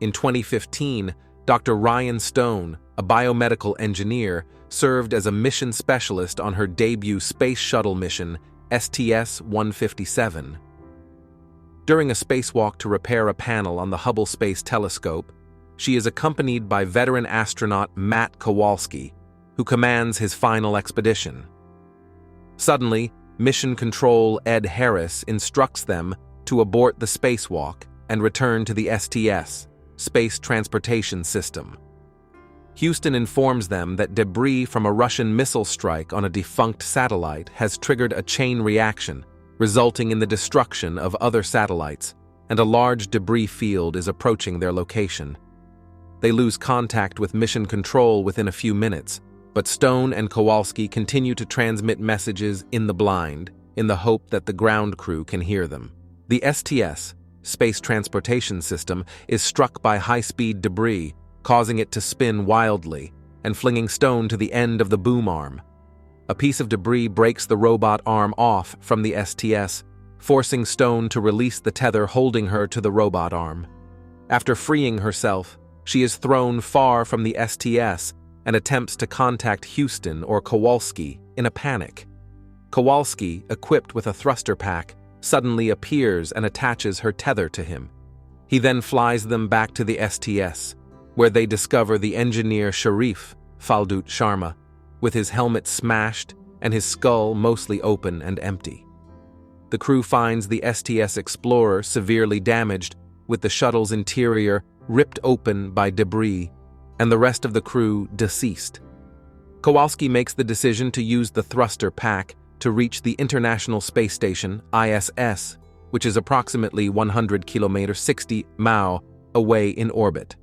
In 2015, Dr. Ryan Stone, a biomedical engineer, served as a mission specialist on her debut space shuttle mission, STS-157. During a spacewalk to repair a panel on the Hubble Space Telescope, she is accompanied by veteran astronaut Matt Kowalski, who commands his final expedition. Suddenly, Mission Control Ed Harris instructs them to abort the spacewalk and return to the STS, Space Transportation System. Houston informs them that debris from a Russian missile strike on a defunct satellite has triggered a chain reaction, resulting in the destruction of other satellites, and a large debris field is approaching their location. They lose contact with Mission Control within a few minutes, but Stone and Kowalski continue to transmit messages in the blind, in the hope that the ground crew can hear them. The STS, Space Transportation System, is struck by high-speed debris, causing it to spin wildly and flinging Stone to the end of the boom arm. A piece of debris breaks the robot arm off from the STS, forcing Stone to release the tether holding her to the robot arm. After freeing herself, she is thrown far from the STS and attempts to contact Houston or Kowalski in a panic. Kowalski, equipped with a thruster pack, suddenly appears and attaches her tether to him. He then flies them back to the STS, where they discover the engineer Sharif, Faldut Sharma, with his helmet smashed and his skull mostly open and empty. The crew finds the STS Explorer severely damaged, with the shuttle's interior ripped open by debris, and the rest of the crew deceased. Kowalski makes the decision to use the thruster pack to reach the International Space Station, ISS, which is approximately 100 kilometers 60 mi away in orbit.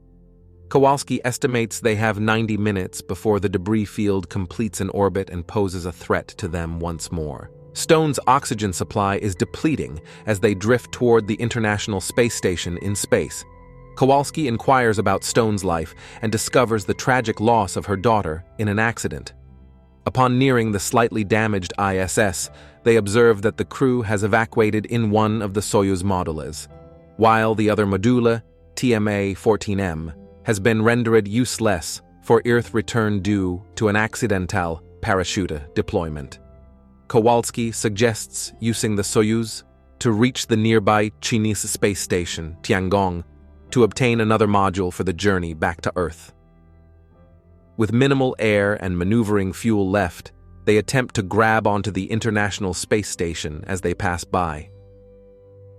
Kowalski estimates they have 90 minutes before the debris field completes an orbit and poses a threat to them once more. Stone's oxygen supply is depleting as they drift toward the International Space Station in space. Kowalski inquires about Stone's life and discovers the tragic loss of her daughter in an accident. Upon nearing the slightly damaged ISS, they observe that the crew has evacuated in one of the Soyuz modules, while the other modula, TMA-14M, has been rendered useless for Earth return due to an accidental parachute deployment. Kowalski suggests using the Soyuz to reach the nearby Chinese space station, Tiangong, to obtain another module for the journey back to Earth. With minimal air and maneuvering fuel left, they attempt to grab onto the International Space Station as they pass by.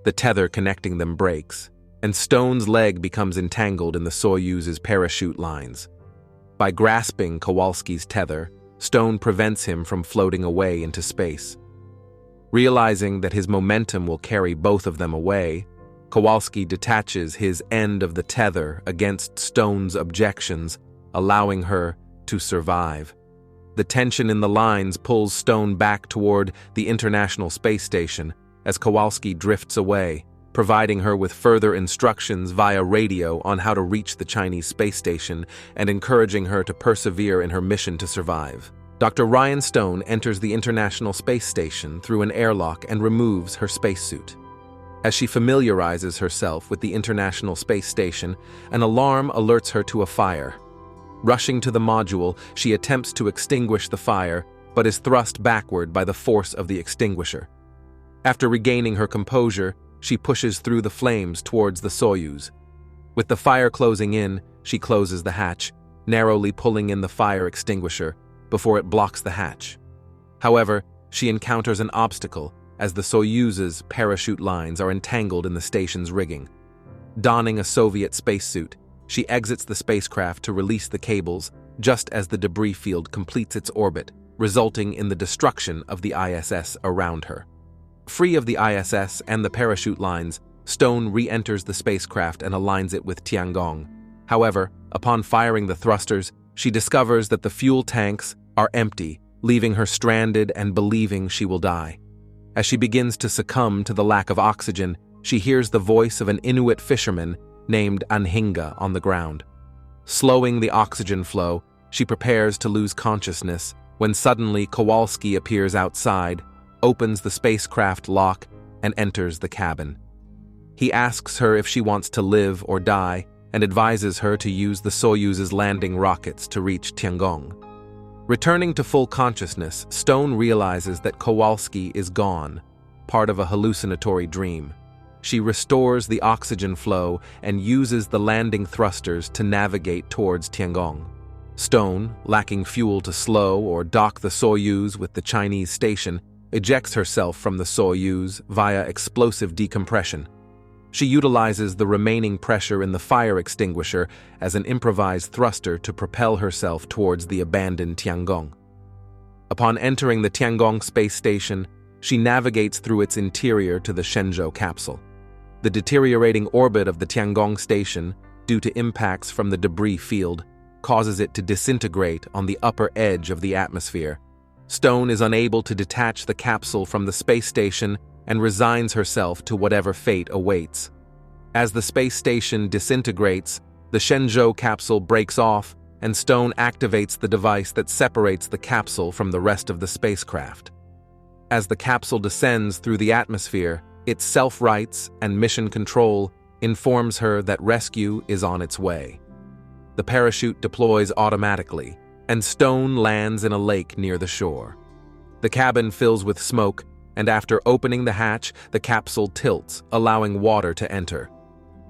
The tether connecting them breaks, and Stone's leg becomes entangled in the Soyuz's parachute lines. By grasping Kowalski's tether, Stone prevents him from floating away into space. Realizing that his momentum will carry both of them away, Kowalski detaches his end of the tether against Stone's objections, allowing her to survive. The tension in the lines pulls Stone back toward the International Space Station as Kowalski drifts away, providing her with further instructions via radio on how to reach the Chinese space station and encouraging her to persevere in her mission to survive. Dr. Ryan Stone enters the International Space Station through an airlock and removes her spacesuit. As she familiarizes herself with the International Space Station, an alarm alerts her to a fire. Rushing to the module, she attempts to extinguish the fire, but is thrust backward by the force of the extinguisher. After regaining her composure, she pushes through the flames towards the Soyuz. With the fire closing in, she closes the hatch, narrowly pulling in the fire extinguisher before it blocks the hatch. However, she encounters an obstacle as the Soyuz's parachute lines are entangled in the station's rigging. Donning a Soviet spacesuit, she exits the spacecraft to release the cables just as the debris field completes its orbit, resulting in the destruction of the ISS around her. Free of the ISS and the parachute lines, Stone re-enters the spacecraft and aligns it with Tiangong. However, upon firing the thrusters, she discovers that the fuel tanks are empty, leaving her stranded and believing she will die. As she begins to succumb to the lack of oxygen, she hears the voice of an Inuit fisherman named Anhinga on the ground. Slowing the oxygen flow, she prepares to lose consciousness when suddenly Kowalski appears outside, opens the spacecraft lock, and enters the cabin. He asks her if she wants to live or die, and advises her to use the Soyuz's landing rockets to reach Tiangong. Returning to full consciousness, Stone realizes that Kowalski is gone, part of a hallucinatory dream. She restores the oxygen flow and uses the landing thrusters to navigate towards Tiangong. Stone, lacking fuel to slow or dock the Soyuz with the Chinese station, ejects herself from the Soyuz via explosive decompression. She utilizes the remaining pressure in the fire extinguisher as an improvised thruster to propel herself towards the abandoned Tiangong. Upon entering the Tiangong space station, she navigates through its interior to the Shenzhou capsule. The deteriorating orbit of the Tiangong station, due to impacts from the debris field, causes it to disintegrate on the upper edge of the atmosphere. Stone is unable to detach the capsule from the space station and resigns herself to whatever fate awaits. As the space station disintegrates, the Shenzhou capsule breaks off and Stone activates the device that separates the capsule from the rest of the spacecraft. As the capsule descends through the atmosphere, its self-rights and mission control informs her that rescue is on its way. The parachute deploys automatically, and Stone lands in a lake near the shore. The cabin fills with smoke, and after opening the hatch, the capsule tilts, allowing water to enter.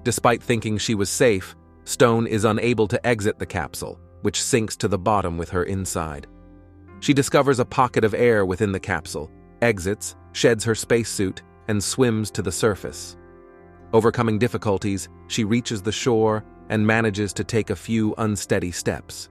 Despite thinking she was safe, Stone is unable to exit the capsule, which sinks to the bottom with her inside. She discovers a pocket of air within the capsule, exits, sheds her spacesuit, and swims to the surface. Overcoming difficulties, she reaches the shore and manages to take a few unsteady steps.